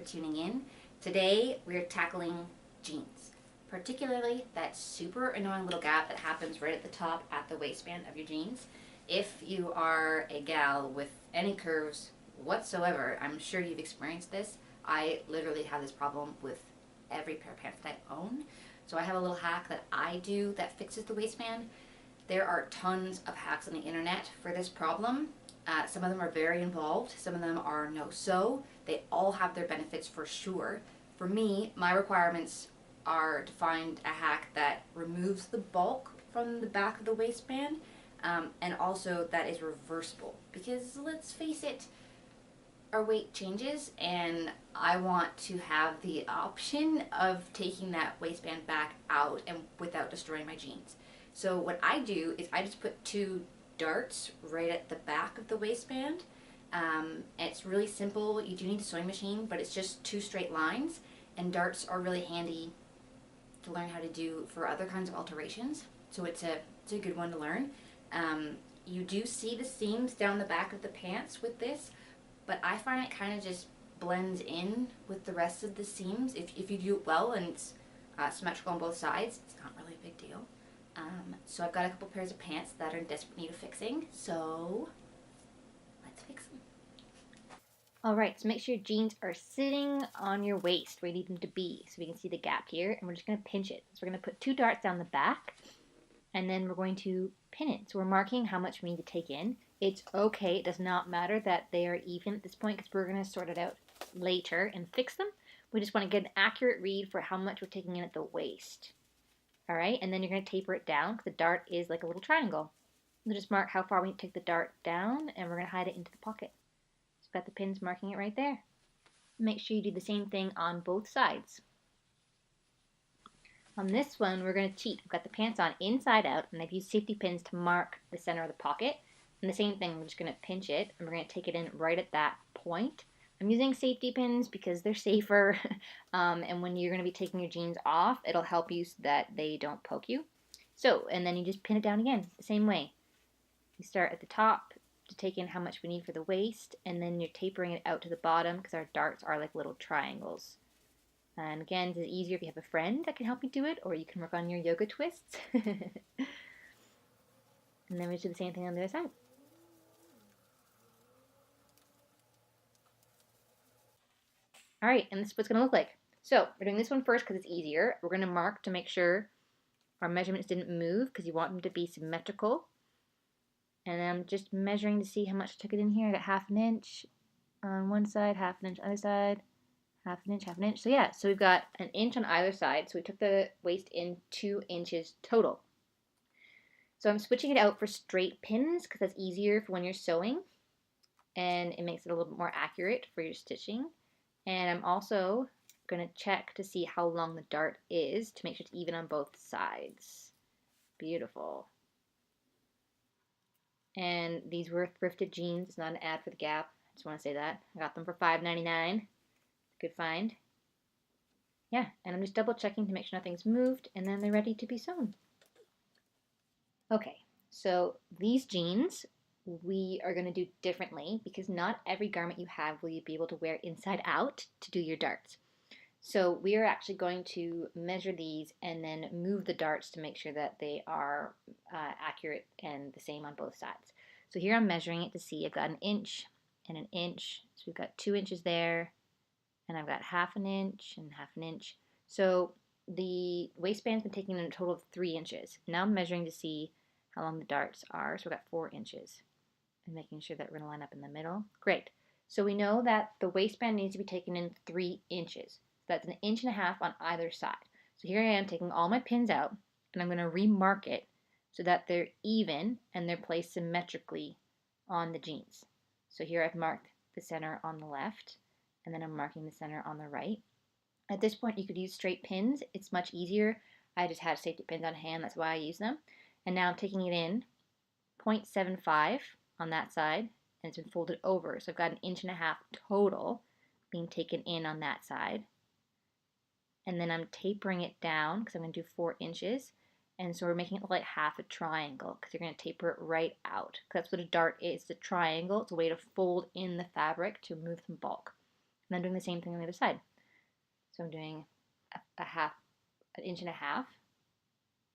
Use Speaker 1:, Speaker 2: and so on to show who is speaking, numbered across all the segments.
Speaker 1: tuning in. Today we're tackling jeans, particularly that super annoying little gap that happens right at the top at the waistband of your jeans. If you are a gal with any curves whatsoever, I'm sure you've experienced this. I literally have this problem with every pair of pants that I own. So I have a little hack that I do that fixes the waistband. There are tons of hacks on the internet for this problem. Some of them are very involved, some of them are no-so. They all have their benefits for sure. For me, my requirements are to find a hack that removes the bulk from the back of the waistband, and also that is reversible. Because let's face it, our weight changes and I want to have the option of taking that waistband back out and without destroying my jeans. So what I do is I just put two darts right at the back of the waistband. It's really simple. You do need a sewing machine, but it's just two straight lines, and darts are really handy to learn how to do for other kinds of alterations. So it's a good one to learn. You do see the seams down the back of the pants with this, but I find it kind of just blends in with the rest of the seams. If you do it well and it's symmetrical on both sides, it's not really a big deal. So I've got a couple pairs of pants that are in desperate need of fixing, so let's fix them. Alright, so make sure your jeans are sitting on your waist where you need them to be, so we can see the gap here, and we're just going to pinch it. So we're going to put two darts down the back, and then we're going to pin it. So we're marking how much we need to take in. It's okay, it does not matter that they are even at this point, because we're going to sort it out later and fix them. We just want to get an accurate read for how much we're taking in at the waist. Alright, and then you're going to taper it down because the dart is like a little triangle. We'll just mark how far we need to take the dart down, and we're going to hide it into the pocket. So we've got the pins marking it right there. Make sure you do the same thing on both sides. On this one, we're going to cheat. We've got the pants on inside out, and I've used safety pins to mark the center of the pocket. And the same thing, we're just going to pinch it, and we're going to take it in right at that point. I'm using safety pins because they're safer, and when you're going to be taking your jeans off, it'll help you so that they don't poke you. So, and then you just pin it down again, the same way. You start at the top to take in how much we need for the waist, and then you're tapering it out to the bottom because our darts are like little triangles. And again, this is easier if you have a friend that can help you do it, or you can work on your yoga twists. And then we do the same thing on the other side. Alright, and this is what it's going to look like. So, we're doing this one first because it's easier. We're going to mark to make sure our measurements didn't move because you want them to be symmetrical. And I'm just measuring to see how much I took it in here. I got half an inch on one side, half an inch on the other side, half an inch, half an inch. So yeah, so we've got an inch on either side. So we took the waist in 2 inches total. So I'm switching it out for straight pins because that's easier for when you're sewing. And it makes it a little bit more accurate for your stitching. And I'm also going to check to see how long the dart is to make sure it's even on both sides. Beautiful. And these were thrifted jeans. It's not an ad for the Gap. I just want to say that. I got them for $5.99. Good find. Yeah, and I'm just double checking to make sure nothing's moved, and then they're ready to be sewn. Okay, so these jeans we are going to do differently because not every garment you have will you be able to wear inside out to do your darts. So we are actually going to measure these and then move the darts to make sure that they are accurate and the same on both sides. So here I'm measuring it to see I've got an inch and an inch. So we've got 2 inches there, and I've got half an inch and half an inch. So the waistband's been taking in a total of 3 inches. Now I'm measuring to see how long the darts are. So we've got 4 inches. And making sure that we're going to line up in the middle. Great. So we know that the waistband needs to be taken in 3 inches. So that's 1.5 inches on either side. So here I am taking all my pins out, and I'm going to remark it so that they're even and they're placed symmetrically on the jeans. So here I've marked the center on the left, and then I'm marking the center on the right. At this point you could use straight pins. It's much easier. I just had safety pins on hand, that's why I use them. And now I'm taking it in 0.75 on that side, and it's been folded over. So I've got 1.5 inches total being taken in on that side. And then I'm tapering it down because I'm going to do 4 inches. And so we're making it like half a triangle because you're going to taper it right out. That's what a dart is. It's a triangle. It's a way to fold in the fabric to remove some bulk. And then doing the same thing on the other side. So I'm doing an inch and a half,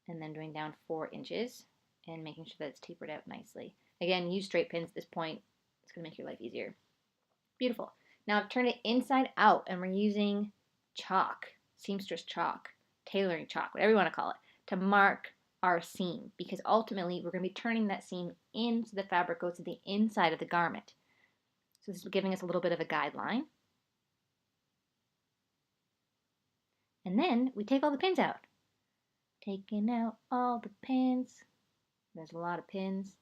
Speaker 1: and then doing down 4 inches and making sure that it's tapered out nicely. Again, use straight pins at this point. It's going to make your life easier. Beautiful. Now I've turned it inside out, and we're using chalk, seamstress chalk, tailoring chalk, whatever you want to call it, to mark our seam, because ultimately we're going to be turning that seam in so the fabric goes to the inside of the garment. So this is giving us a little bit of a guideline. And then we take all the pins out. Taking out all the pins. There's a lot of pins.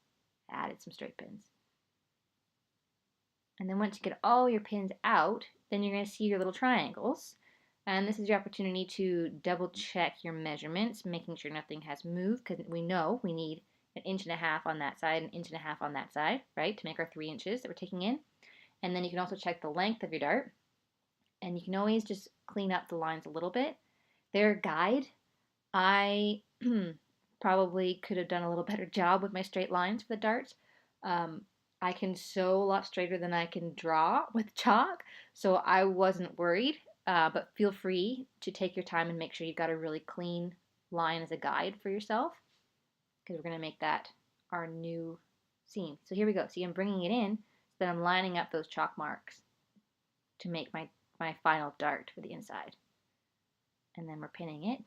Speaker 1: Added some straight pins. And then once you get all your pins out, then you're going to see your little triangles. And this is your opportunity to double check your measurements, making sure nothing has moved, because we know we need an inch and a half on that side, an inch and a half on that side, right, to make our 3 inches that we're taking in. And then you can also check the length of your dart. And you can always just clean up the lines a little bit. Their guide, I probably could have done a little better job with my straight lines for the darts. I can sew a lot straighter than I can draw with chalk, so I wasn't worried. But feel free to take your time and make sure you've got a really clean line as a guide for yourself, because we're going to make that our new seam. So here we go. See, I'm bringing it in so that I'm lining up those chalk marks to make my final dart for the inside. And then we're pinning it.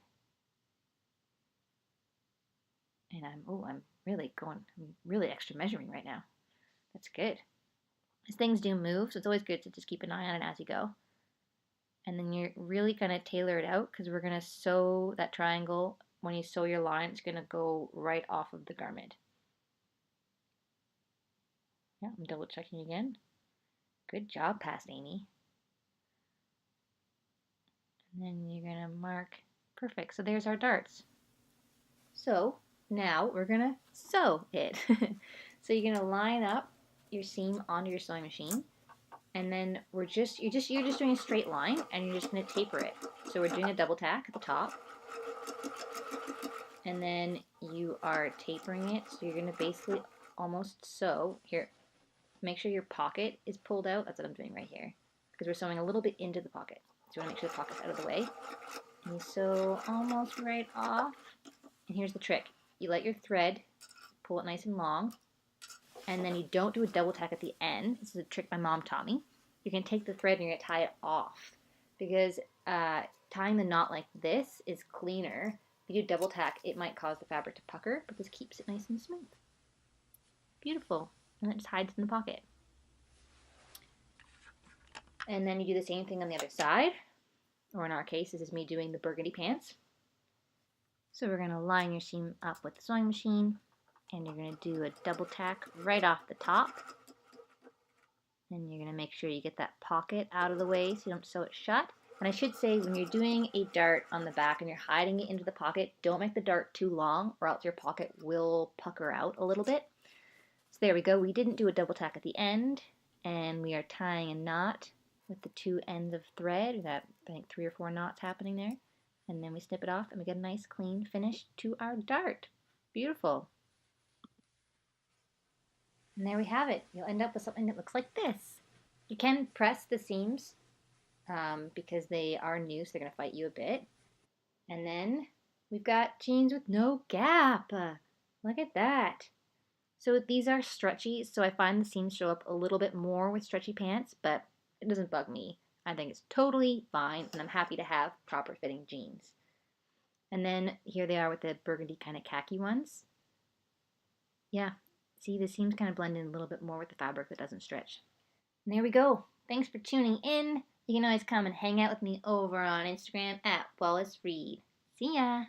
Speaker 1: And I'm really extra measuring right now. That's good. As things do move, so it's always good to just keep an eye on it as you go. And then you're really going to tailor it out, because we're going to sew that triangle. When you sew your line, it's going to go right off of the garment. Yeah, I'm double checking again. Good job, past Amy. And then you're going to mark. Perfect. So there's our darts. So now we're going to sew it. So you're going to line up your seam onto your sewing machine. And then you're just doing a straight line, and you're just going to taper it. So we're doing a double tack at the top. And then you are tapering it. So you're going to basically almost sew. Here, make sure your pocket is pulled out. That's what I'm doing right here, because we're sewing a little bit into the pocket. So you want to make sure the pocket's out of the way. And you sew almost right off. And here's the trick. You let your thread pull it nice and long. And then you don't do a double tack at the end. This is a trick my mom taught me. You're going to take the thread and you're going to tie it off, because tying the knot like this is cleaner. If you do double tack, it might cause the fabric to pucker, but this keeps it nice and smooth. Beautiful. And it just hides in the pocket. And then you do the same thing on the other side, or in our case, this is me doing the burgundy pants. So we're going to line your seam up with the sewing machine, and you're going to do a double tack right off the top. And you're going to make sure you get that pocket out of the way so you don't sew it shut. And I should say, when you're doing a dart on the back and you're hiding it into the pocket, don't make the dart too long, or else your pocket will pucker out a little bit. So there we go. We didn't do a double tack at the end, and we are tying a knot with the 2 ends of thread. We've got, I think, 3 or 4 knots happening there. And then we snip it off, and we get a nice clean finish to our dart. Beautiful. And there we have it. You'll end up with something that looks like this. You can press the seams because they are new, so they're going to fight you a bit. And then we've got jeans with no gap. Look at that. So these are stretchy, so I find the seams show up a little bit more with stretchy pants, but it doesn't bug me. I think it's totally fine, and I'm happy to have proper fitting jeans. And then here they are with the burgundy kind of khaki ones. Yeah, see, the seams kind of blend in a little bit more with the fabric that doesn't stretch. And there we go. Thanks for tuning in. You can always come and hang out with me over on Instagram at WALLACE READ. See ya!